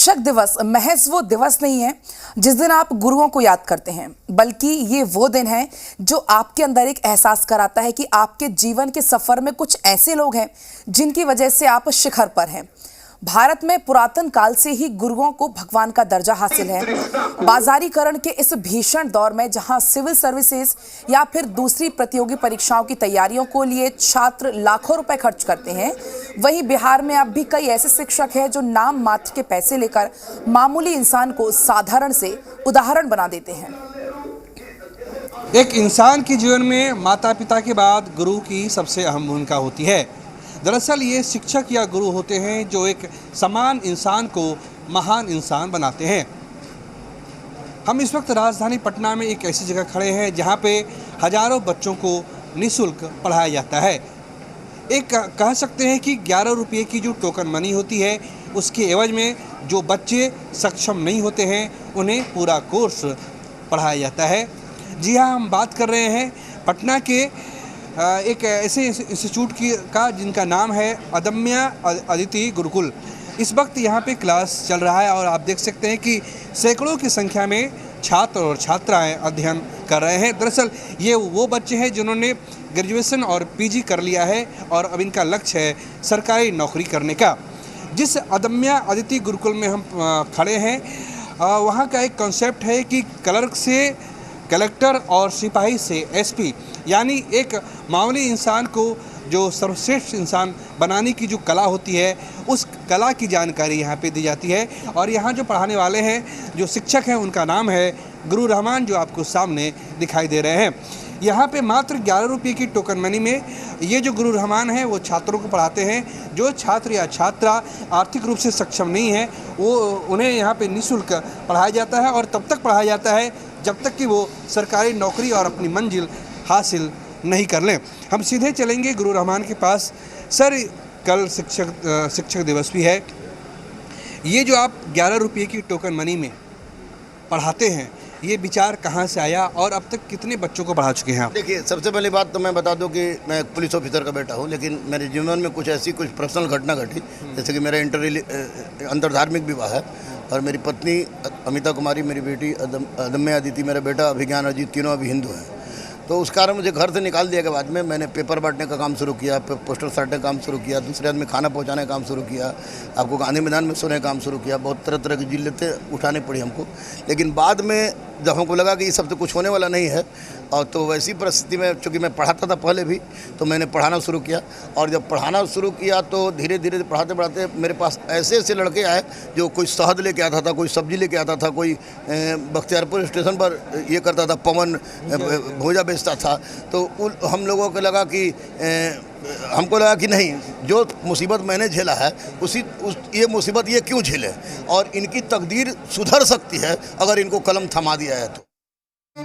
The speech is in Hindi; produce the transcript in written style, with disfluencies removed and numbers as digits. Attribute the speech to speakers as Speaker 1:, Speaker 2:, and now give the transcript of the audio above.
Speaker 1: शिक्षक दिवस महज वो दिवस नहीं है जिस दिन आप गुरुओं को याद करते हैं, बल्कि ये वो दिन है जो आपके अंदर एक एहसास कराता है कि आपके जीवन के सफर में कुछ ऐसे लोग हैं जिनकी वजह से आप शिखर पर हैं। भारत में पुरातन काल से ही गुरुओं को भगवान का दर्जा हासिल है। बाजारीकरण के इस भीषण दौर में जहां सिविल सर्विसेज या फिर दूसरी प्रतियोगी परीक्षाओं की तैयारियों को लिए छात्र लाखों रुपए खर्च करते हैं, वहीं बिहार में अब भी कई ऐसे शिक्षक हैं जो नाम मात्र के पैसे लेकर मामूली इंसान को साधारण से उदाहरण बना देते हैं।
Speaker 2: एक इंसान के जीवन में माता पिता के बाद गुरु की सबसे अहम भूमिका होती है। दरअसल ये शिक्षक या गुरु होते हैं जो एक समान इंसान को महान इंसान बनाते हैं। हम इस वक्त राजधानी पटना में एक ऐसी जगह खड़े हैं जहाँ पे हजारों बच्चों को निःशुल्क पढ़ाया जाता है। एक कह सकते हैं कि 11 रुपये की जो टोकन मनी होती है, उसके एवज में जो बच्चे सक्षम नहीं होते हैं उन्हें पूरा कोर्स पढ़ाया जाता है। जी हाँ, हम बात कर रहे हैं पटना के एक ऐसे इंस्टीट्यूट का जिनका नाम है अदम्य अदिति गुरुकुल। इस वक्त यहाँ पे क्लास चल रहा है और आप देख सकते हैं कि सैकड़ों की संख्या में छात्र और छात्राएं अध्ययन कर रहे हैं। दरअसल ये वो बच्चे हैं जिन्होंने ग्रेजुएशन और पीजी कर लिया है और अब इनका लक्ष्य है सरकारी नौकरी करने का। जिस अदम्य अदिति गुरुकुल में हम खड़े हैं, वहाँ का एक कॉन्सेप्ट है कि क्लर्क से कलेक्टर और सिपाही से एसपी, यानी एक मामूली इंसान को जो सर्वश्रेष्ठ इंसान बनाने की जो कला होती है, उस कला की जानकारी यहाँ पे दी जाती है। और यहाँ जो पढ़ाने वाले हैं, जो शिक्षक हैं, उनका नाम है गुरु रहमान, जो आपको सामने दिखाई दे रहे हैं। यहाँ पे मात्र 11 रुपये की टोकन मनी में ये जो गुरु रहमान हैं वो छात्रों को पढ़ाते हैं। जो छात्र या छात्रा आर्थिक रूप से सक्षम नहीं है, वो उन्हें यहाँ पे निःशुल्क पढ़ाया जाता है और तब तक पढ़ाया जाता है जब तक कि वो सरकारी नौकरी और अपनी मंजिल हासिल नहीं कर लें। हम सीधे चलेंगे गुरु रहमान के पास। सर, कल शिक्षक दिवस भी है। ये जो आप 11 रुपये की टोकन मनी में पढ़ाते हैं, ये विचार कहाँ से आया और अब तक कितने बच्चों को पढ़ा चुके हैं आप?
Speaker 3: देखिए, सबसे पहली बात तो मैं बता दूं कि मैं एक पुलिस ऑफिसर का बेटा हूं, लेकिन मेरे जीवन में कुछ पर्सनल घटना घटी। जैसे कि मेरा अंतरधार्मिक विवाह है और मेरी पत्नी अमिता कुमारी, मेरी बेटी अदम्य अदिति, मेरा बेटा अभिज्ञान अजीत, तीनों अभी हिंदू हैं। तो उस कारण मुझे घर से निकाल दिया के बाद में मैंने पेपर बांटने का काम शुरू किया, पोस्टर साटने का काम शुरू किया, दूसरे आदमी खाना पहुंचाने का काम शुरू किया, आपको गांधी मैदान में सोने का काम शुरू किया। बहुत तरह तरह की जिल्लतें उठानी पड़ी हमको, लेकिन बाद में जब हमको लगा कि ये सब तो कुछ होने वाला नहीं है, और तो वैसी परिस्थिति में चूँकि मैं पढ़ाता था पहले भी, तो मैंने पढ़ाना शुरू किया। और जब पढ़ाना शुरू किया तो धीरे धीरे पढ़ाते पढ़ाते मेरे पास ऐसे ऐसे लड़के आए जो कोई शहद लेके आता था, कोई सब्जी लेके आता था, कोई बख्तियारपुर स्टेशन पर ये करता था, पवन भोजा बेचता था। तो हम लोगों को लगा कि हमको लगा कि नहीं, जो मुसीबत मैंने झेला है ये मुसीबत ये क्यों झेले, और इनकी तकदीर सुधर सकती है अगर इनको कलम थमा दिया है तो।